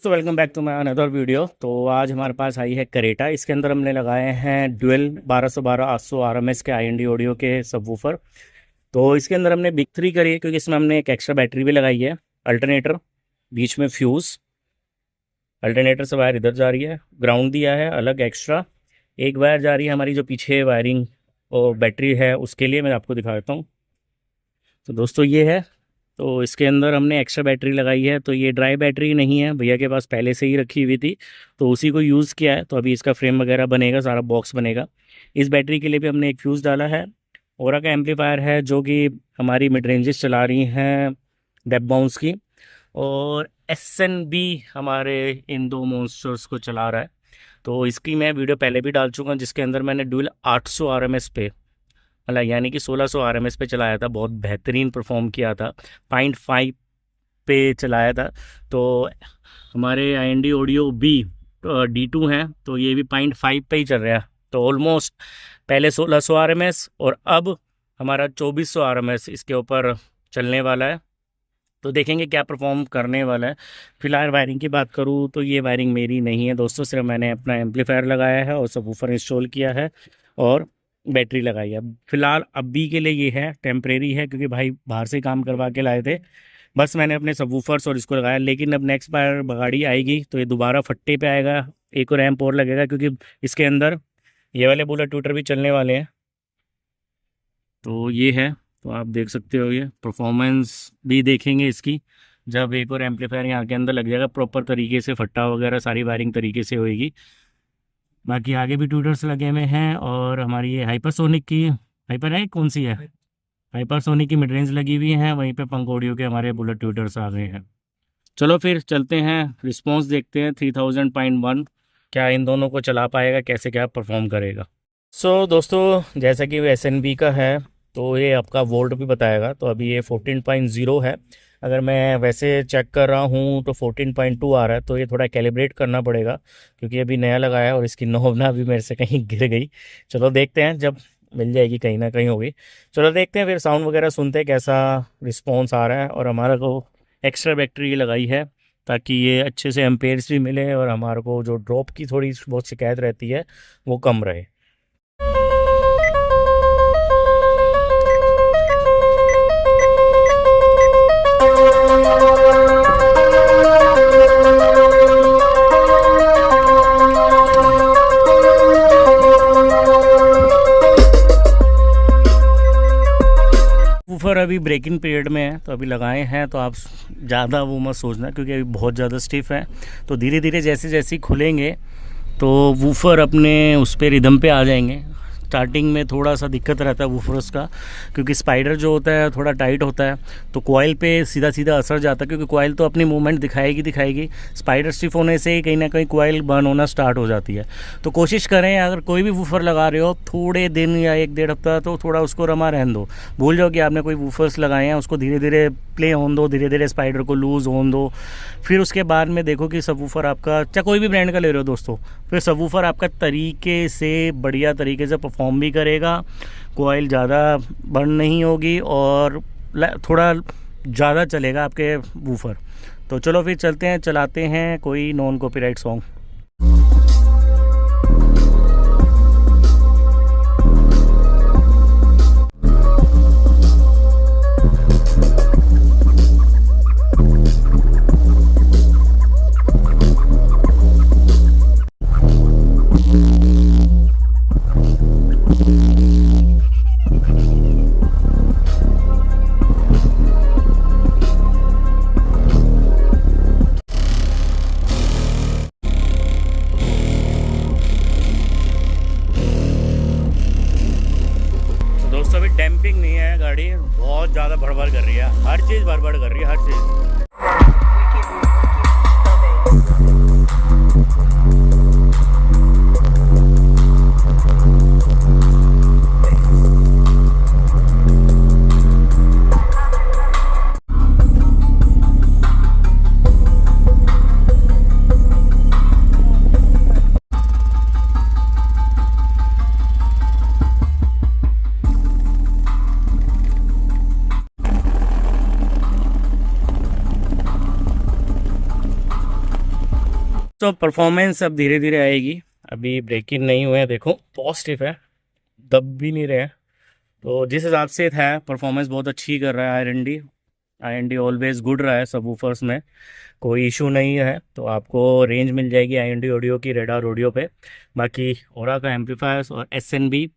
So welcome back to my another video. तो आज हमारे पास आई है करेटा। इसके अंदर हमने लगाए हैं ड्यूल 1212 800 आरएमएस के आई एन डी ऑडियो के सबवूफर। तो इसके अंदर हमने बिग 3 करी है क्योंकि इसमें हमने एक एक्स्ट्रा बैटरी भी लगाई है, अल्टरनेटर, बीच में फ्यूज़, अल्टरनेटर से वायर इधर जा रही है, ग्राउंड दिया है अलग एक्स्ट्रा, एक वायर जा रही है हमारी जो पीछे वायरिंग और बैटरी है उसके लिए। मैं आपको दिखा देता हूँ। तो दोस्तों ये है, तो इसके अंदर हमने एक्स्ट्रा बैटरी लगाई है। तो ये ड्राई बैटरी नहीं है, भैया के पास पहले से ही रखी हुई थी तो उसी को यूज़ किया है। तो अभी इसका फ्रेम वगैरह बनेगा, सारा बॉक्स बनेगा। इस बैटरी के लिए भी हमने एक फ्यूज़ डाला है। ओरा का एम्पलीफायर है जो कि हमारी मिड रेंजेस चला रही हैं डेप बाउंस की, और SNB हमारे इन दो मॉन्स्टर्स को चला रहा है। तो इसकी मैं वीडियो पहले भी डाल चुका हूँ जिसके अंदर मैंने ड्यूल 800 आरएमएस पे, मतलब यानी कि 1600 आरएमएस पे चलाया था, बहुत बेहतरीन परफॉर्म किया था। 0.5 पे चलाया था। तो हमारे IND ऑडियो भी D2 हैं तो ये भी 0.5 पे ही चल रहा है। तो ऑलमोस्ट पहले 1600 आरएमएस और अब हमारा 2400 आरएमएस इसके ऊपर चलने वाला है। तो देखेंगे क्या परफॉर्म करने वाला है। फिलहाल वायरिंग की बात करूँ तो ये वायरिंग मेरी नहीं है दोस्तों, सिर्फ मैंने अपना एम्पलीफायर लगाया है और सबवूफर इंस्टॉल किया है और बैटरी लगाई है। फिलहाल अभी के लिए ये है, टेम्परेरी है, क्योंकि भाई बाहर से काम करवा के लाए थे। बस मैंने अपने सबवूफर्स और इसको लगाया, लेकिन अब नेक्स्ट बार गाड़ी आएगी तो ये दोबारा फट्टे पे आएगा, एक और रैम्प और लगेगा, क्योंकि इसके अंदर ये वाले बुलेट ट्यूटर भी चलने वाले हैं। तो ये है, तो आप देख सकते हो, ये परफॉर्मेंस भी देखेंगे इसकी जब एक और एम्पलीफायर यहाँ के अंदर लग जाएगा प्रॉपर तरीके से, फट्टा वगैरह सारी वायरिंग तरीके से होएगी। बाकी आगे भी ट्यूटर्स लगे हुए हैं और हमारी ये हाइपरसोनिक की, हाइपर है कौन सी है, हाइपरसोनिक की मिड रेंज लगी हुई है। वहीं पे पंख ऑडियो के हमारे बुलेट ट्यूटर्स आ गए हैं। चलो फिर चलते हैं, रिस्पॉन्स देखते हैं 3000.1 क्या इन दोनों को चला पाएगा, कैसे क्या परफॉर्म करेगा। दोस्तों जैसा कि SNB का है तो ये आपका वोल्ट भी बताएगा। तो अभी ये 14.0 है। अगर मैं वैसे चेक कर रहा हूँ तो 14.2 आ रहा है। तो ये थोड़ा कैलिब्रेट करना पड़ेगा क्योंकि अभी नया लगाया है और इसकी नोब ना अभी मेरे से कहीं गिर गई। चलो देखते हैं, जब मिल जाएगी कहीं ना कहीं होगी। चलो देखते हैं, फिर साउंड वगैरह सुनते हैं कैसा रिस्पॉन्स आ रहा है। और हमारा को एक्स्ट्रा बैटरी लगाई है ताकि ये अच्छे से एम्पेयर्स भी मिले और हमारे को जो ड्रॉप की थोड़ी बहुत शिकायत रहती है वो कम रहे। वूफर अभी ब्रेकिंग पीरियड में है तो अभी लगाए हैं, तो आप ज़्यादा वो मत सोचना क्योंकि अभी बहुत ज़्यादा स्टिफ है। तो धीरे धीरे जैसे जैसे खुलेंगे तो वूफर अपने उस पर रिदम पे आ जाएंगे। स्टार्टिंग में थोड़ा सा दिक्कत रहता है वूफर्स का, क्योंकि स्पाइडर जो होता है थोड़ा टाइट होता है तो कॉइल पे सीधा सीधा असर जाता है, क्योंकि कॉइल तो अपनी मूवमेंट दिखाएगी। स्पाइडर स्टिफ होने से कहीं ना कहीं कॉइल बर्न होना स्टार्ट हो जाती है। तो कोशिश करें अगर कोई भी वूफर लगा रहे हो थोड़े दिन या 1-1.5 हफ्ता तो थोड़ा उसको रमा रहने दो। भूल जाओ कि आपने कोई वूफर्स लगाए हैं, उसको धीरे धीरे प्ले होने दो, धीरे धीरे स्पाइडर को लूज़ होने दो। फिर उसके बाद में देखो कि सबवूफर आपका, चाहे कोई भी ब्रांड का ले रहे हो दोस्तों, फिर सबवूफर आपका तरीके से बढ़िया तरीके से परफॉर्म भी करेगा, कॉइल ज़्यादा बर्न नहीं होगी और थोड़ा ज़्यादा चलेगा आपके वूफर। तो चलो फिर चलते हैं, चलाते हैं कोई नॉन कॉपीराइट सॉन्ग। दोस्तों अभी डैम्पिंग नहीं है, गाड़ी बहुत ज़्यादा भड़बड़ कर रही है, हर चीज़ भड़बड़ कर रही है, हर चीज़। तो परफॉर्मेंस अब धीरे धीरे आएगी, अभी ब्रेक इन नहीं हुए हैं, देखो पॉजिटिव है, दब भी नहीं रहे हैं। तो जिस हिसाब से था परफॉर्मेंस बहुत अच्छी कर रहा है I N D always good रहा है सबवूफर्स में, कोई इशू नहीं है। तो आपको रेंज मिल जाएगी आई एन डी ऑडियो की रेडार ऑडियो पे। बाकी ओरा का एम्पलीफायर्स और एस एन बी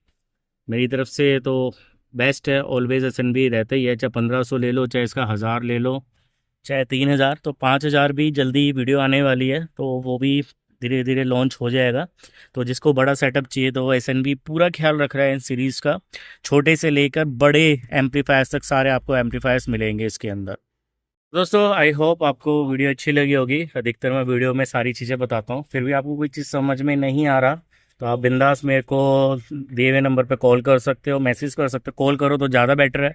मेरी तरफ से तो बेस्ट है, ऑलवेज एस एन बी रहता ही है, चाहे 1500 ले लो, चाहे इसका 1000 ले लो, चाहे 3000। तो 5000 भी जल्दी वीडियो आने वाली है, तो वो भी धीरे धीरे लॉन्च हो जाएगा। तो जिसको बड़ा सेटअप चाहिए तो वो एस एन बी पूरा ख्याल रख रहा है इन सीरीज़ का, छोटे से लेकर बड़े एम्पलीफायर्स तक सारे आपको एम्पलीफायर्स मिलेंगे इसके अंदर। दोस्तों आई होप आपको वीडियो अच्छी लगी होगी। अधिकतर मैं वीडियो में सारी चीज़ें बताता हूँ, फिर भी आपको कोई चीज़ समझ में नहीं आ रहा तो आप बिंदास मेरे को दिए हुए नंबर पे कॉल कर सकते हो, मैसेज कर सकते हो। कॉल करो तो ज़्यादा बेटर है,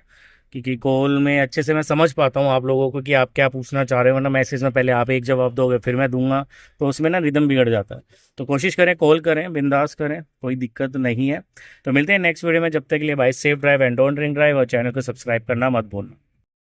क्योंकि कॉल में अच्छे से मैं समझ पाता हूँ आप लोगों को कि आप क्या पूछना चाह रहे हो, वरना मैसेज में पहले आप एक जवाब दोगे फिर मैं दूंगा, तो उसमें ना रिदम बिगड़ जाता है। तो कोशिश करें कॉल करें, बिंदास करें, कोई दिक्कत नहीं है। तो मिलते हैं नेक्स्ट वीडियो में, जब तक के लिए bye safe drive and don't drink drive, और चैनल को सब्सक्राइब करना मत भूलना।